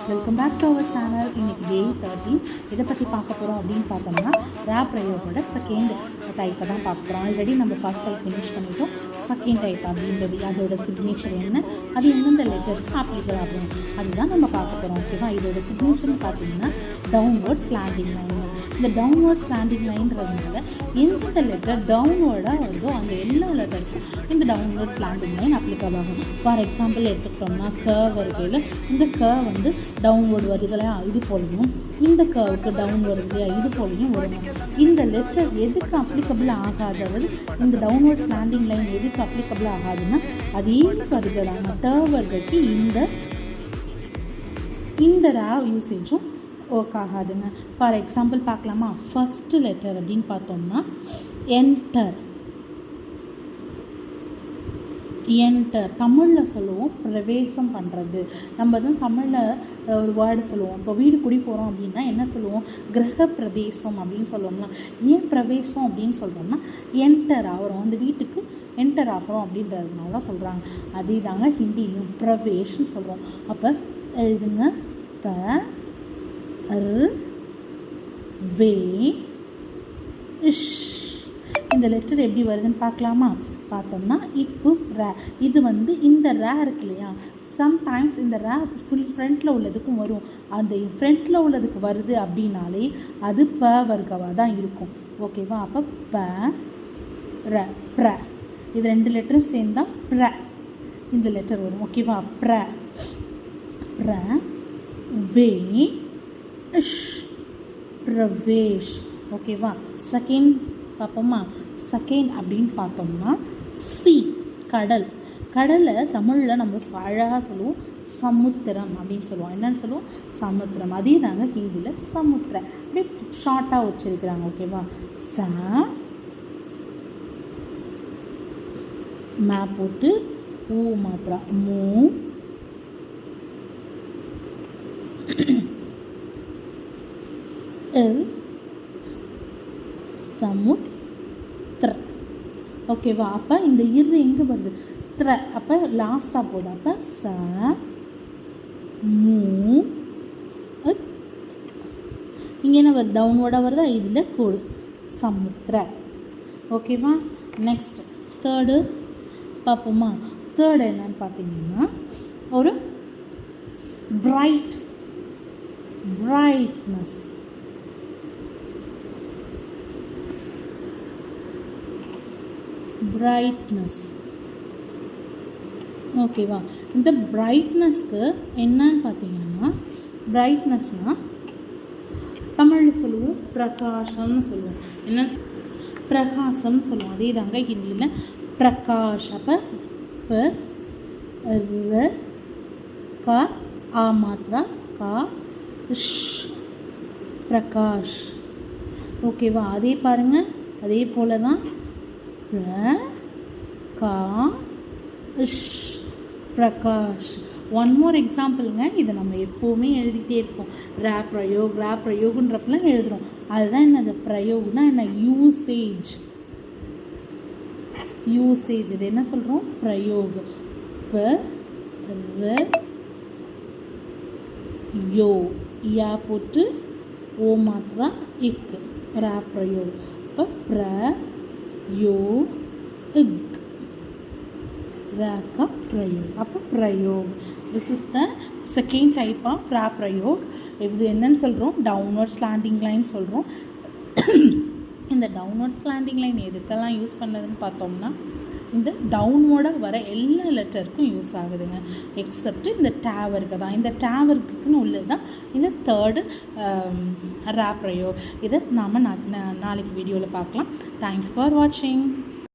Welcome back to our channel. இன்றைக்கி day 13 இதை பற்றி பார்க்க போகிறோம் அப்படின்னு பார்த்தோம்னா ரேப் பிரயோகோட செகண்ட் டைப்பை தான் பார்க்க போகிறோம். ஆல்ரெடி நம்ம ஃபர்ஸ்ட் டைப் ஃபினிஷ் பண்ணிட்டோம். செகண்ட் டைப் அப்படின்றது அதோட சிக்னேச்சர் என்ன, அது எந்தெந்த லெட்டருக்கு அப்ளிகபிள் ஆகும் அதுதான் நம்ம பார்க்க போகிறோம். ஓகேவா? இதோட சிக்னேச்சர்னு பார்த்தீங்கன்னா டவுன்வர்ட் ஸ்லாண்டிங் லைன். இந்த டவுன்வர்ட் ஸ்லாண்டிங் லைன்றதுனால எந்தெந்த லெட்டர் டவுன்வர்டாக வருதோ அந்த எல்லா லெட்டருக்கும் இந்த டவுன்வர்ட் ஸ்லாண்டிங் லைன் அப்ளிகபிள் ஆகும். ஃபார் எக்ஸாம்பிள் எடுத்துக்கிட்டோம்னா வருகையில் இந்த வந்து டவுன்வர்டு வருது இல்லையா, இது போலையும் இந்த கர்வுக்கு டவுன் வருது இல்லையா, இது போலையும் வரும். இந்த லெட்டர் எதுக்கு அப்ளிகபிள் ஆகாதது, இந்த டவுன்வர்ட் ஸ்லாண்டிங் லைன் எதுக்கு அப்ளிகபிள் ஆகாதுன்னா அதே வருகளான டர்வர்களுக்கு இந்த ராவ் யூசேஜும் ஒர்க் ஆகாதுங்க. ஃபார் எக்ஸாம்பிள் பார்க்கலாமா? ஃபஸ்ட்டு லெட்டர் அப்படின்னு பார்த்தோம்னா என்டர். என்டர் தமிழில் சொல்லுவோம் பிரவேசம் பண்ணுறது. நம்ம தான் தமிழில் ஒரு வேர்டு சொல்லுவோம். இப்போ வீடு குடி போகிறோம் அப்படின்னா என்ன சொல்லுவோம்? கிரக பிரவேசம் அப்படின்னு சொல்லுவோம்னா. ஏன் பிரவேசம் அப்படின்னு சொல்கிறோம்னா என்டர் ஆகிறோம், அந்த வீட்டுக்கு என்டர் ஆகிறோம் அப்படின்றதுனால தான் சொல்கிறாங்க. அதே தாங்க ஹிந்திலையும் பிரவேஷ்னு சொல்கிறோம். அப்போ எழுதுங்க வே இஷ். இந்த லெட்டர் எப்படி வருதுன்னு பார்க்கலாமா? பார்த்தோம்னா இப்போ ரே, இது இந்த ரே இருக்கு இல்லையா, சம்டைம்ஸ் இந்த ரே ஃப்ரண்ட்டில் உள்ளதுக்கும் வரும். அந்த ஃப்ரண்ட்டில் உள்ளதுக்கு வருது அப்படின்னாலே அது ப வர்க்கவாக தான் இருக்கும். ஓகேவா? அப்போ ப ர ப்ர, இது ரெண்டு லெட்டரும் சேர்ந்தால் ப்ர இந்த லெட்டர் வரும். ஓகேவா? ப்ர ப்ர வே இஷ் பிரவேஷ். ஓகேவா? செகண்ட் பார்ப்போமா? செகண்ட் அப்படின்னு பார்த்தோம்னா சி, கடல். கடலை தமிழில் நம்ம அழகாக சொல்லுவோம் சமுத்திரம் அப்படின்னு சொல்லுவோம். என்னன்னு சொல்லுவோம்? சமுத்திரம். அதே தாங்க ஹிந்தியில் சமுத்திரம். அப்படியே ஷார்ட்டாக வச்சுருக்கிறாங்க. ஓகேவா? ச மே போட்டு ஊ மாத்திரா மூ எல் சமுத்திர. ஓகேவா? அப்போ இந்த இரு எங்கே வருது? த்ர. அப்போ லாஸ்ட்டாக போகுது. அப்போ ச மூ இங்கே என்ன வருது? டவுன்வர்டாக வருதா? இதில் கூடு சமுத்திர. ஓகேவா? நெக்ஸ்ட் தேர்டு பார்ப்போமா? தேர்டு என்னன்னு பார்த்தீங்கன்னா ஒரு பிரைட்னஸ். பிரைட்னஸ். ஓகேவா? இந்த பிரைட்னஸ்க்கு என்னன்னு பார்த்தீங்கன்னா, பிரைட்னஸ்னால் தமிழில் சொல்லுவோம் பிரகாசம்னு சொல்லுவோம். என்ன? பிரகாசம்னு சொல்லுவோம். அதே தாங்க ஹிந்தியில் பிரகாஷ். அப்போ ர கா ஆ மாத்திரா கா ஷ் பிரகாஷ். ஓகேவா? அதே பாருங்கள், அதே போல தான் பிரகாஷ். One more எக்ஸாம்பிளுங்க. இதை நம்ம எப்போவுமே எழுதிக்கிட்டே இருப்போம். ரே பிரயோகுன்றப்பெல்லாம் எழுதுகிறோம். அதுதான் என்னது? பிரயோகம்னா என்ன? யூசேஜ். இது என்ன சொல்கிறோம்? பிரயோக். யோ யா போட்டு ஓ மாத்திரா இக் ரே பிரயோக். இப்போ योग का प्रयोग. அப்போ प्रयोग. this is the second type of ra प्रयोग. இது என்னன்னு சொல்கிறோம்? டவுன்வர்ட் ஸ்லாண்டிங் லைன் சொல்கிறோம். இந்த டவுன்வர்ட் ஸ்லாண்டிங் லைன் எதுக்கெல்லாம் யூஸ் பண்ணதுன்னு பார்த்தோம்னா இந்த டவுன்வர்டாக வர எல்லா லெட்டருக்கும் யூஸ் ஆகுதுங்க, எக்ஸப்ட் இந்த டேவருக்கு தான். இந்த டேவருக்குன்னு உள்ளது தான் இந்த தேர்டு ரா பிரயோக். இதை நாம் நாளைக்கு வீடியோவில் பார்க்கலாம். தேங்க்யூ ஃபார் வாட்சிங்.